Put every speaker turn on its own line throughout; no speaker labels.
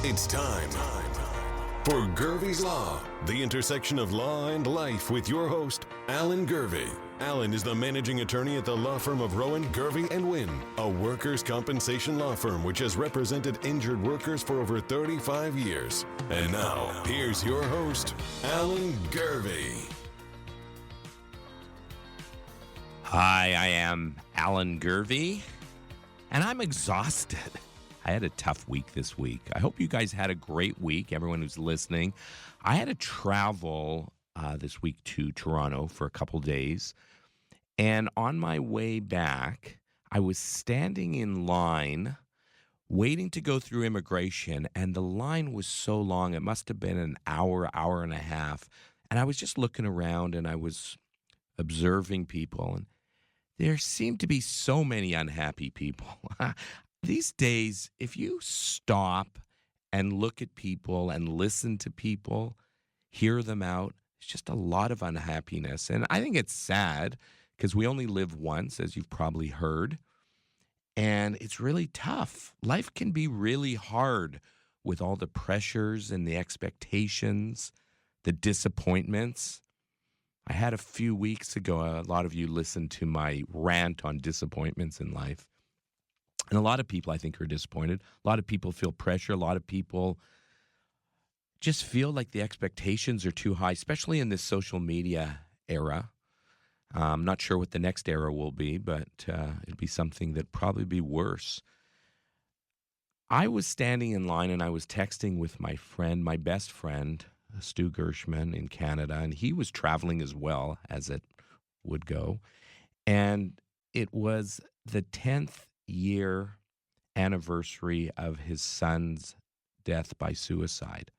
It's time for Gurvey's Law, the intersection of law and life with your host, Alan Gurvey. Alan is the managing attorney at the law firm of Rowan, Gurvey & Wynn, a workers' compensation law firm which has represented injured workers for over 35 years. And now, here's your host, Alan Gurvey.
Hi, I am Alan Gurvey, and I'm exhausted. I had a tough week this week. I hope you guys had a great week, everyone who's listening. I had to travel this week to Toronto for a couple days, and on my way back, I was standing in line waiting to go through immigration, and the line was so long. It must have been an hour, hour and a half, and I was just looking around, and I was observing people, and there seemed to be so many unhappy people. These days, if you stop and look at people and listen to people, hear them out, it's just a lot of unhappiness. And I think it's sad because we only live once, as you've probably heard, and it's really tough. Life can be really hard with all the pressures and the expectations, the disappointments. I had a few weeks ago, a lot of you listened to my rant on disappointments in life. And a lot of people, I think, are disappointed. A lot of people feel pressure. A lot of people just feel like the expectations are too high, especially in this social media era. I'm not sure what the next era will be, but it'll be something that probably be worse. I was standing in line and I was texting with my friend, my best friend, Stu Gershman in Canada, and he was traveling as well, as it would go. And it was the 10th year anniversary of his son's death by suicide.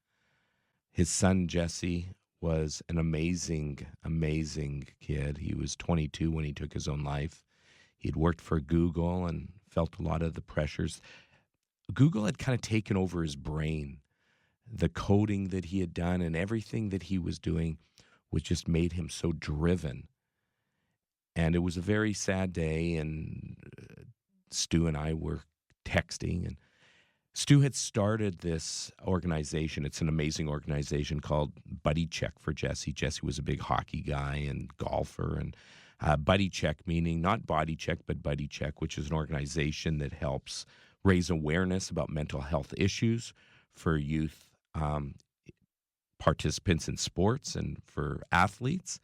His son, Jesse, was an amazing, amazing kid. He was 22 when he took his own life. He'd worked for Google and felt a lot of the pressures. Google had kind of taken over his brain. The coding that he had done and everything that he was doing was just made him so driven. And it was a very sad day, and Stu and I were texting, and Stu had started this organization. It's an amazing organization called Buddy Check for Jesse. Jesse was a big hockey guy and golfer, and Buddy Check meaning not body check, but Buddy Check, which is an organization that helps raise awareness about mental health issues for youth participants in sports and for athletes.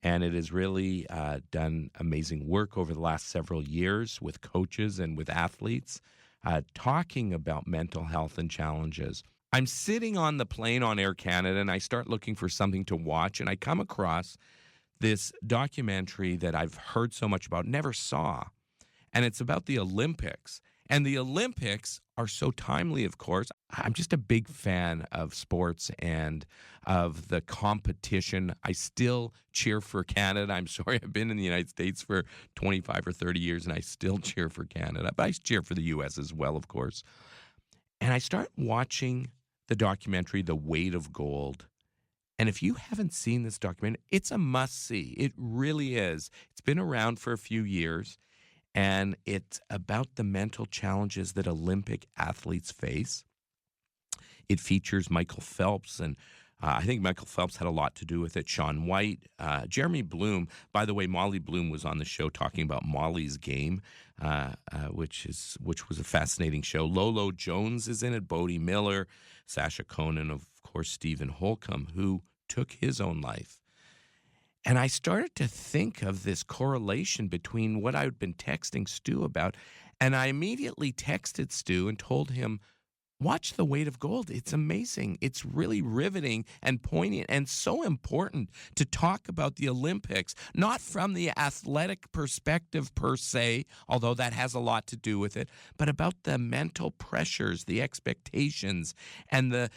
And it has really done amazing work over the last several years with coaches and with athletes talking about mental health and challenges. I'm sitting on the plane on Air Canada, and I start looking for something to watch, and I come across this documentary that I've heard so much about, never saw, and it's about the Olympics. And the Olympics are so timely, of course. I'm just a big fan of sports and of the competition. I still cheer for Canada. I'm sorry, I've been in the United States for 25 or 30 years, and I still cheer for Canada. But I cheer for the U.S. as well, of course. And I start watching the documentary, The Weight of Gold. And if you haven't seen this documentary, it's a must-see. It really is. It's been around for a few years. And it's about the mental challenges that Olympic athletes face. It features Michael Phelps, and I think Michael Phelps had a lot to do with it. Shaun White, Jeremy Bloom. By the way, Molly Bloom was on the show talking about Molly's Game, which was a fascinating show. Lolo Jones is in it, Bodie Miller, Sasha Conan, of course, Stephen Holcomb, who took his own life. And I started to think of this correlation between what I'd been texting Stu about, and I immediately texted Stu and told him, watch The Weight of Gold. It's amazing. It's really riveting and poignant and so important to talk about the Olympics, not from the athletic perspective per se, although that has a lot to do with it, but about the mental pressures, the expectations, and the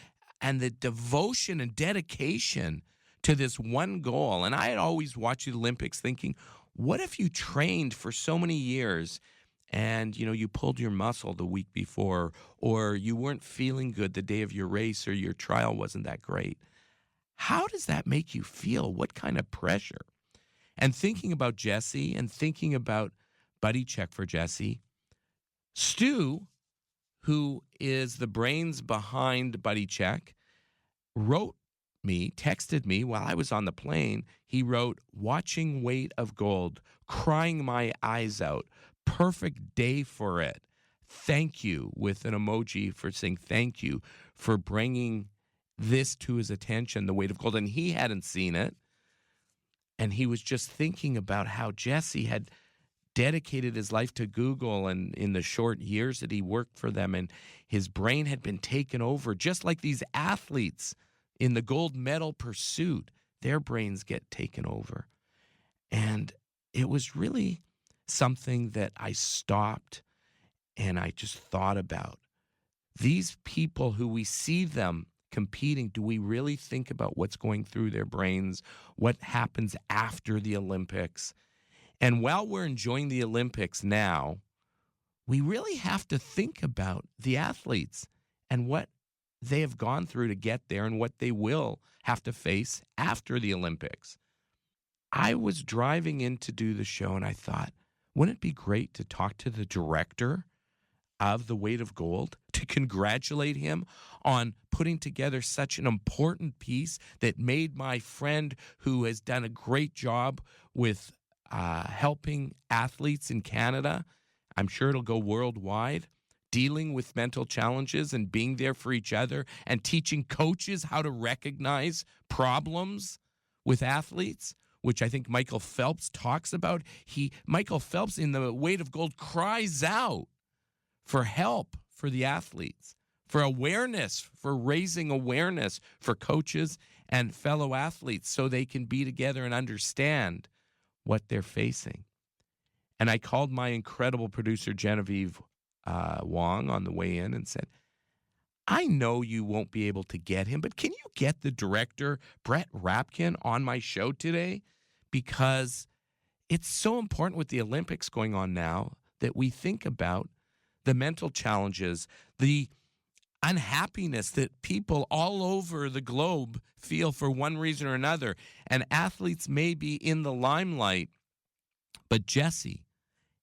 devotion and dedication to this one goal. And I had always watched the Olympics thinking, what if you trained for so many years and, you pulled your muscle the week before, or you weren't feeling good the day of your race, or your trial wasn't that great? How does that make you feel? What kind of pressure? And thinking about Jesse and thinking about Buddy Check for Jesse, Stu who is the brains behind Buddy Check, texted me while I was on the plane. He wrote, "Watching Weight of Gold, crying my eyes out. Perfect day for it. Thank you," with an emoji for saying thank you for bringing this to his attention, The Weight of Gold. And he hadn't seen it. And he was just thinking about how Jesse had dedicated his life to Google and in the short years that he worked for them, and his brain had been taken over, just like these athletes in the gold medal pursuit, their brains get taken over. And it was really something that I stopped and I just thought about. These people who we see them competing, do we really think about what's going through their brains, what happens after the Olympics? And while we're enjoying the Olympics now, we really have to think about the athletes and what they have gone through to get there and what they will have to face after the Olympics. I was driving in to do the show and I thought, wouldn't it be great to talk to the director of The Weight of Gold, to congratulate him on putting together such an important piece that made my friend, who has done a great job with helping athletes in Canada, I'm sure it'll go worldwide, dealing with mental challenges and being there for each other and teaching coaches how to recognize problems with athletes, which I think Michael Phelps talks about. Michael Phelps in The Weight of Gold cries out for help for the athletes, for awareness, for raising awareness for coaches and fellow athletes so they can be together and understand what they're facing. And I called my incredible producer, Genevieve Wong, on the way in and said, I know you won't be able to get him, but can you get the director, Brett Rapkin, on my show today? Because it's so important with the Olympics going on now that we think about the mental challenges, the unhappiness that people all over the globe feel for one reason or another. And athletes may be in the limelight, but Jesse,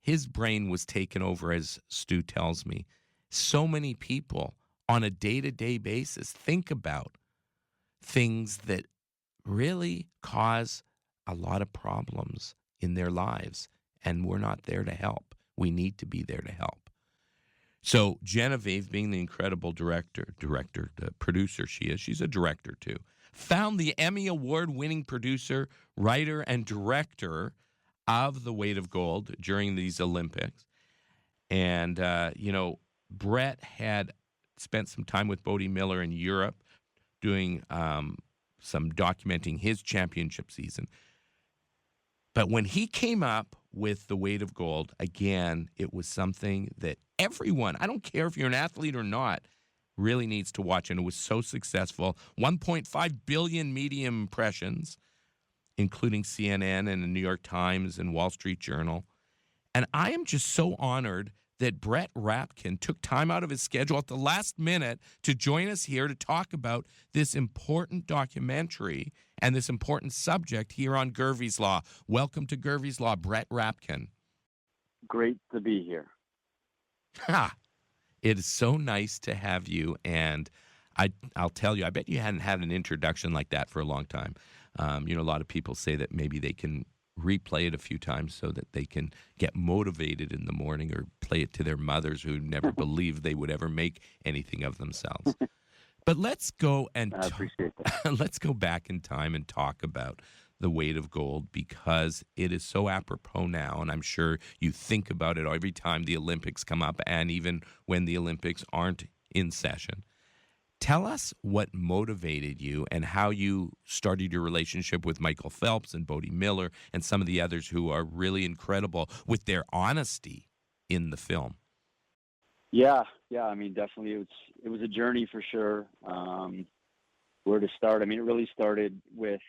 his brain was taken over, as Stu tells me. So many people on a day-to-day basis think about things that really cause a lot of problems in their lives, and we're not there to help. We need to be there to help. So Genevieve, being the incredible the producer she is, she's a director too, found the Emmy Award-winning producer, writer, and director of The Weight of Gold during these Olympics. And, Brett had spent some time with Bodie Miller in Europe doing some documenting his championship season. But when he came up with The Weight of Gold, again, it was something that everyone, I don't care if you're an athlete or not, really needs to watch. And it was so successful. 1.5 billion media impressions, including CNN and the New York Times and Wall Street Journal. And I am just so honored that Brett Rapkin took time out of his schedule at the last minute to join us here to talk about this important documentary and this important subject here on Gurvey's Law. Welcome to Gurvey's Law, Brett Rapkin.
Great to be here.
It is so nice to have you, and I'll tell you, I bet you hadn't had an introduction like that for a long time. A lot of people say that maybe they can replay it a few times so that they can get motivated in the morning, or play it to their mothers who never believed they would ever make anything of themselves. But let's go and
I appreciate that.
let's go back in time and talk about The Weight of Gold, because it is so apropos now, and I'm sure you think about it every time the Olympics come up, and even when the Olympics aren't in session. Tell us what motivated you and how you started your relationship with Michael Phelps and Bodie Miller and some of the others who are really incredible with their honesty in the film.
Yeah. I mean, definitely, it was a journey for sure. Where to start? I mean, it really started with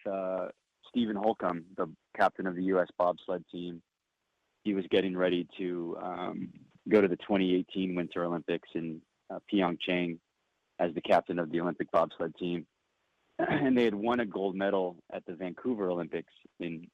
Stephen Holcomb, the captain of the U.S. bobsled team. He was getting ready to go to the 2018 Winter Olympics in Pyeongchang as the captain of the Olympic bobsled team. And they had won a gold medal at the Vancouver Olympics in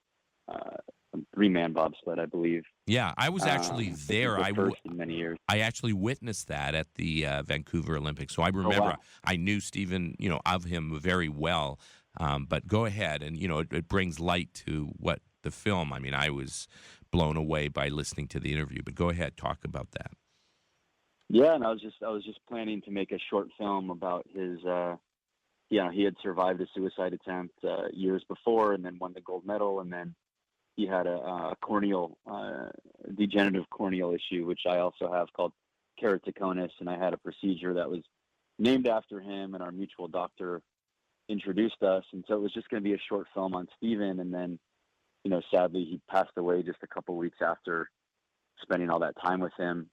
three-man bobsled, I believe.
Yeah, I was actually there.
The first in many years.
I actually witnessed that at the Vancouver Olympics. So I
Oh,
remember
wow.
I knew Stephen, of him very well. But go ahead, and it brings light to what the film. I mean, I was blown away by listening to the interview. But go ahead, talk about that.
Yeah, and I was just planning to make a short film about his. He had survived a suicide attempt years before, and then won the gold medal, and then he had a corneal, degenerative corneal issue, which I also have, called keratoconus, and I had a procedure that was named after him, and our mutual doctor introduced us, and so it was just going to be a short film on Stephen, and then, sadly he passed away just a couple weeks after spending all that time with him.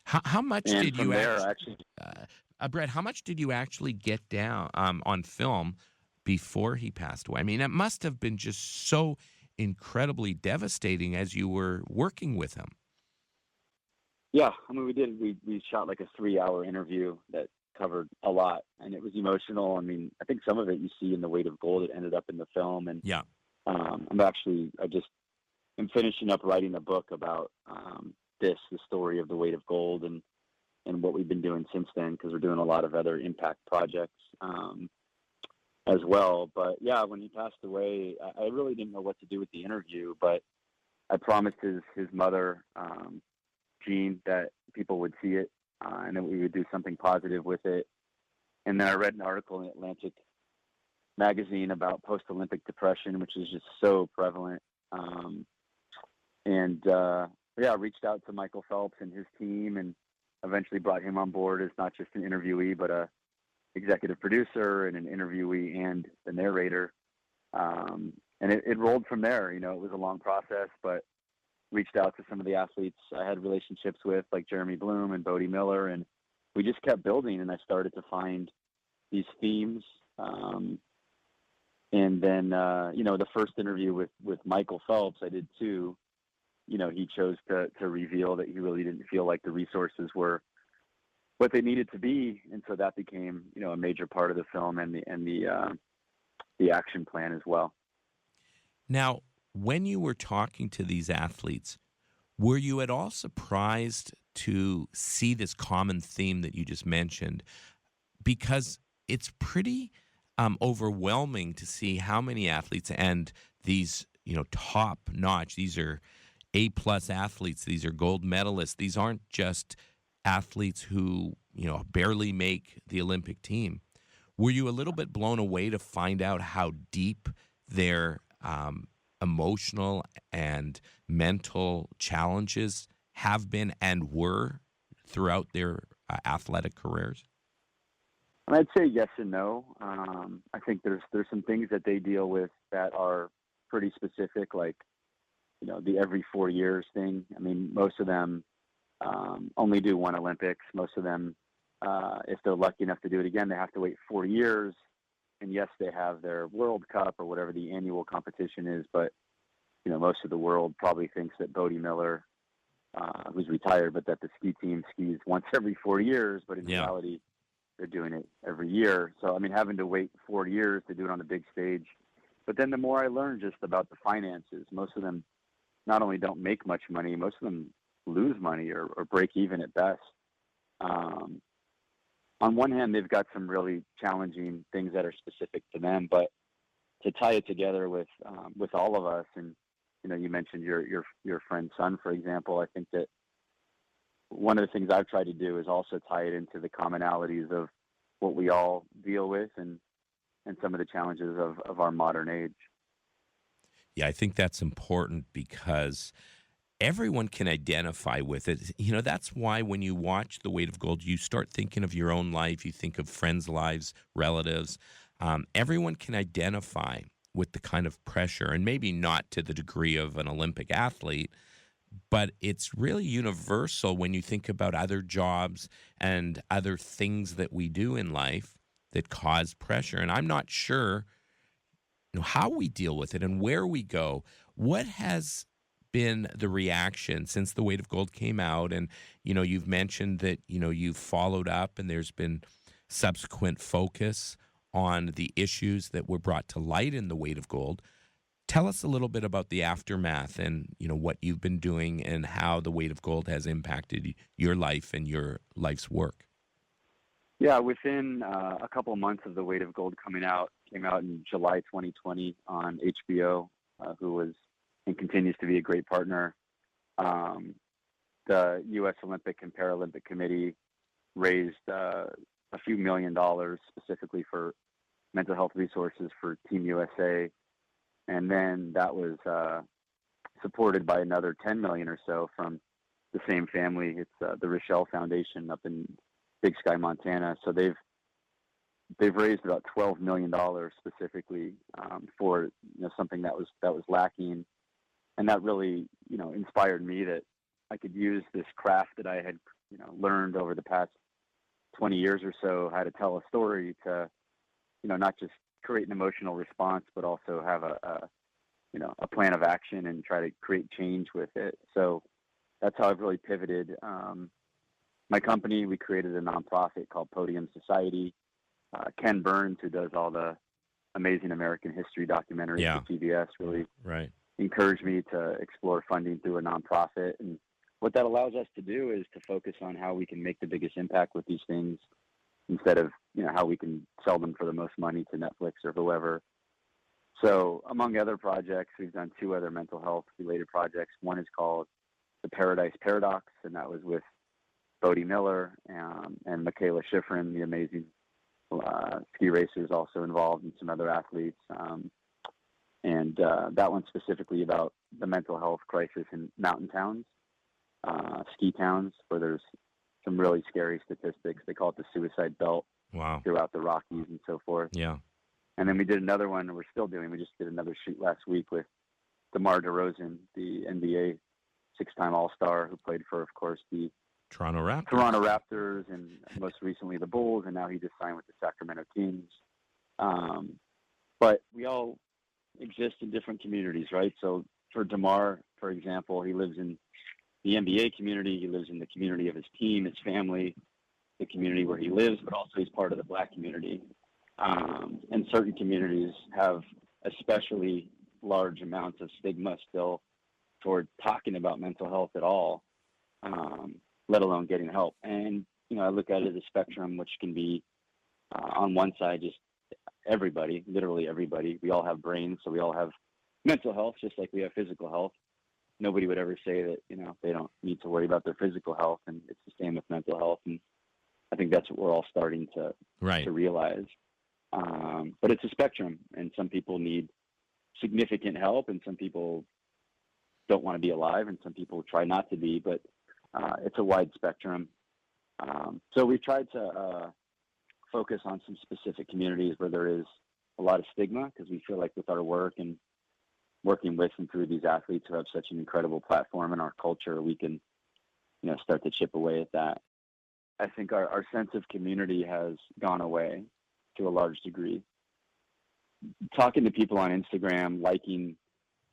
How much
and
did
from
you
there,
actually, Brett? How much did you actually get down on film before he passed away? I mean, it must have been just so incredibly devastating as you were working with him.
Yeah, I mean, we shot like a 3-hour interview that covered a lot, and it was emotional. I mean, I think some of it you see in The Weight of Gold. It ended up in the film, and
yeah,
I just am finishing up writing a book about the story of The Weight of Gold, and what we've been doing since then, because we're doing a lot of other impact projects as well. But yeah, when he passed away, I really didn't know what to do with the interview, but I promised his mother, Jean, that people would see it, and that we would do something positive with it. And then I read an article in Atlantic magazine about post-Olympic depression, which is just so prevalent. I reached out to Michael Phelps and his team, and eventually brought him on board as not just an interviewee, but a executive producer and an interviewee and the narrator. And it rolled from there. It was a long process, but reached out to some of the athletes I had relationships with, like Jeremy Bloom and Bodie Miller, and we just kept building, and I started to find these themes. And then, the first interview with Michael Phelps, I did too. He chose to reveal that he really didn't feel like the resources were what they needed to be. And so that became, a major part of the film and the action plan as well.
Now, when you were talking to these athletes, were you at all surprised to see this common theme that you just mentioned? Because it's pretty overwhelming to see how many athletes, and these, top notch, these are A-plus athletes, these are gold medalists. These aren't just athletes who, barely make the Olympic team. Were you a little bit blown away to find out how deep their emotional and mental challenges have been and were throughout their athletic careers?
I'd say yes and no. I think there's some things that they deal with that are pretty specific, like, the every 4 years thing. I mean, most of them only do one Olympics. Most of them, if they're lucky enough to do it again, they have to wait 4 years. And yes, they have their World Cup or whatever the annual competition is, but most of the world probably thinks that Bodie Miller, who's retired, but that the ski team skis once every 4 years, but in reality, they're doing it every year. So, I mean, having to wait 4 years to do it on the big stage. But then the more I learned just about the finances, most of them not only don't make much money, most of them lose money or break even at best. On one hand, they've got some really challenging things that are specific to them, but to tie it together with all of us, and you mentioned your friend's son, for example. I think that one of the things I've tried to do is also tie it into the commonalities of what we all deal with and some of the challenges of our modern age.
Yeah, I think that's important because everyone can identify with it. That's why when you watch The Weight of Gold, you start thinking of your own life. You think of friends' lives, relatives. Everyone can identify with the kind of pressure, and maybe not to the degree of an Olympic athlete, but it's really universal when you think about other jobs and other things that we do in life that cause pressure. And I'm not sure how we deal with it and where we go. What has been the reaction since The Weight of Gold came out? And, you've mentioned that, you've followed up and there's been subsequent focus on the issues that were brought to light in The Weight of Gold. Tell us a little bit about the aftermath and, what you've been doing and how the Weight of Gold has impacted your life and your life's work.
Yeah, within a couple of months of The Weight of Gold came out in July 2020 on HBO, who was and continues to be a great partner. The U.S. Olympic and Paralympic Committee raised a few $1 million specifically for mental health resources for Team USA. And then that was supported by another $10 million or so from the same family. It's the Rochelle Foundation up in Big Sky, Montana. So they've raised about $12 million specifically for something that was lacking, and that really inspired me that I could use this craft that I had learned over the past 20 years or so, how to tell a story to not just create an emotional response, but also have a plan of action and try to create change with it. So that's how I've really pivoted. My company, we created a nonprofit called Podium Society. Ken Burns, who does all the amazing American history documentaries for PBS, really encouraged me to explore funding through a nonprofit. And what that allows us to do is to focus on how we can make the biggest impact with these things instead of, how we can sell them for the most money to Netflix or whoever. So among other projects, we've done 2 other mental health related projects. One is called The Paradise Paradox, and that was with Bodie Miller and Michaela Schifrin, the amazing ski racers also involved, and some other athletes. And that one's specifically about the mental health crisis in mountain towns, ski towns, where there's some really scary statistics. They call it the suicide belt throughout the Rockies and so forth.
Yeah.
And then we did another one we just did another shoot last week with DeMar DeRozan, the NBA 6-time All-Star who played for, of course, the
Toronto Raptors
and most recently the Bulls, and now he just signed with the Sacramento Kings. But we all exist in different communities, right? So for DeMar, for example, he lives in the NBA community. He lives in the community of his team, his family, the community where he lives, but also he's part of the Black community. And certain communities have especially large amounts of stigma still toward talking about mental health at all, let alone getting help. And, I look at it as a spectrum, which can be on one side, just everybody, literally everybody. We all have brains, so we all have mental health, just like we have physical health. Nobody would ever say that, they don't need to worry about their physical health, and it's the same with mental health. And I think that's what we're all starting to realize. But it's a spectrum, and some people need significant help, and some people don't want to be alive, and some people try not to be, but it's a wide spectrum. So we've tried to focus on some specific communities where there is a lot of stigma, because we feel like with our work and working with and through these athletes who have such an incredible platform in our culture, we can, start to chip away at that. I think our sense of community has gone away to a large degree. Talking to people on Instagram, liking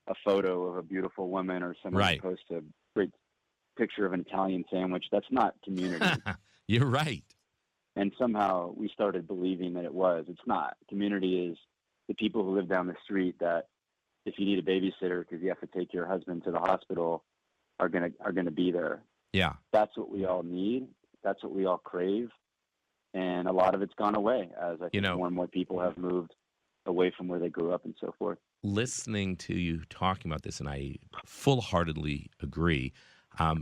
a photo of a beautiful woman, or someone posts a great picture of an Italian sandwich, that's not community.
You're right.
And somehow we started believing that it was. It's not. Community is the people who live down the street that, if you need a babysitter because you have to take your husband to the hospital, are gonna be there.
Yeah.
That's what we all need. That's what we all crave. And a lot of it's gone away as I think more and more people have moved away from where they grew up and so forth.
Listening to you talking about this, and I full-heartedly agree,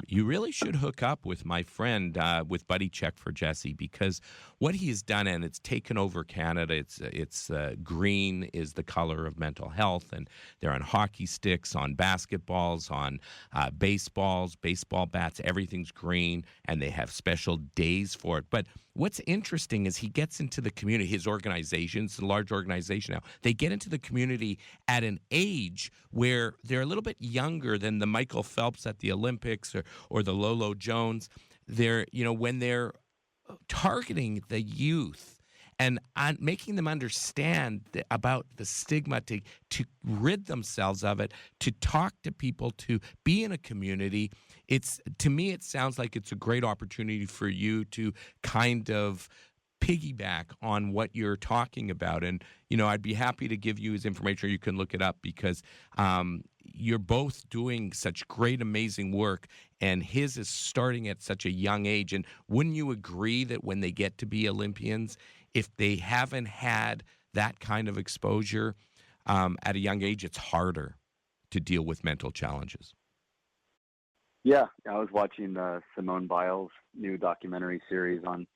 you really should hook up with my friend with Buddy Check for Jesse, because what he has done, and it's taken over Canada. It's green is the color of mental health, and they're on hockey sticks, on basketballs, on baseballs, baseball bats. Everything's green, and they have special days for it. But what's interesting is he gets into the community. His organization, it's a large organization now. They get into the community at an age where they're a little bit younger than the Michael Phelps at the Olympics or the Lolo Jones. They're, when they're targeting the youth and making them understand about the stigma, to rid themselves of it, to talk to people, to be in a community. To me, it sounds like it's a great opportunity for you to kind of piggyback on what you're talking about. And, I'd be happy to give you his information, or you can look it up, because you're both doing such great, amazing work, and his is starting at such a young age. And wouldn't you agree that when they get to be Olympians, if they haven't had that kind of exposure at a young age, it's harder to deal with mental challenges?
Yeah, I was watching Simone Biles' new documentary series on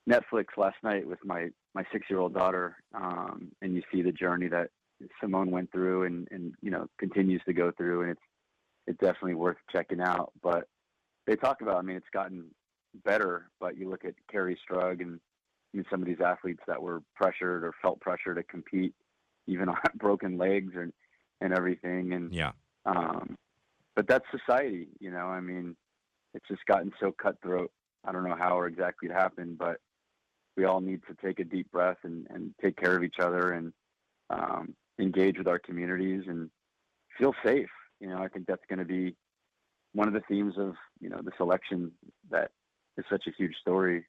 Netflix last night with my 6-year-old daughter, and you see the journey that Simone went through and continues to go through, and it's definitely worth checking out. But they talk about, it's gotten better, but you look at Carrie Strug and some of these athletes that were pressured or felt pressure to compete, even on broken legs and everything. And
yeah.
But that's society, it's just gotten so cutthroat. I don't know how or exactly it happened, but we all need to take a deep breath and take care of each other and engage with our communities and feel safe. I think that's going to be one of the themes of, this election that is such a huge story.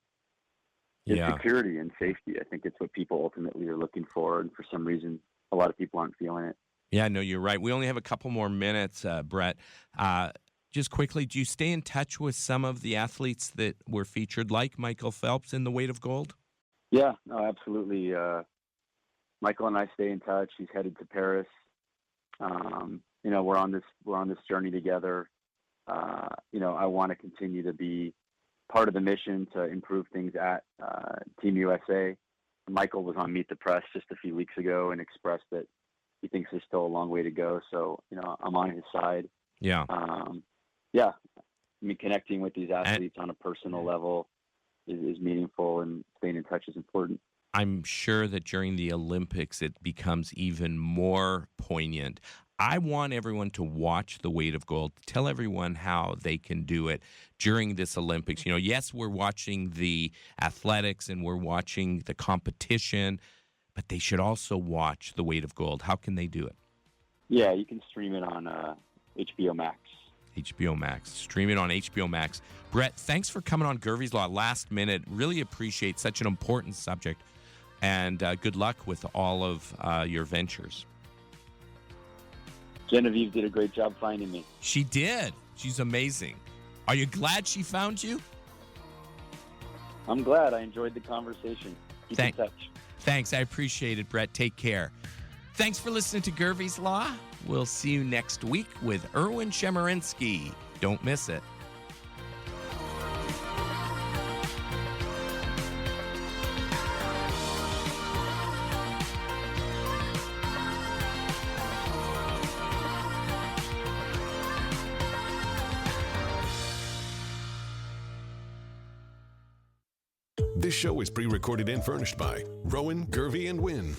Is security and safety. I think it's what people ultimately are looking for. And for some reason, a lot of people aren't feeling it.
Yeah, no, you're right. We only have a couple more minutes, Brett. Just quickly, do you stay in touch with some of the athletes that were featured, like Michael Phelps in the weight of gold?
Yeah, no, absolutely. Michael and I stay in touch. He's headed to Paris. We're on this journey together. I want to continue to be part of the mission to improve things at Team USA. Michael was on Meet the Press just a few weeks ago and expressed that he thinks there's still a long way to go. So, I'm on his side.
Yeah.
Connecting with these athletes on a personal level is meaningful, and staying in touch is important.
I'm sure that during the Olympics, it becomes even more poignant. I want everyone to watch The Weight of Gold. Tell everyone how they can do it during this Olympics. Yes, we're watching the athletics and we're watching the competition, but they should also watch The Weight of Gold. How can they do it?
Yeah, you can stream it on HBO Max.
HBO Max. Stream it on HBO Max. Brett, thanks for coming on Gurvey's Law last minute. Really appreciate such an important subject. And good luck with all of your ventures.
Genevieve did a great job finding me.
She did. She's amazing. Are you glad she found you?
I'm glad. I enjoyed the conversation. Keep in touch.
Thanks. I appreciate it, Brett. Take care. Thanks for listening to Gurvey's Law. We'll see you next week with Erwin Chemerinsky. Don't miss it.
This show is pre-recorded and furnished by Rowan, Gurvey, and Wynn.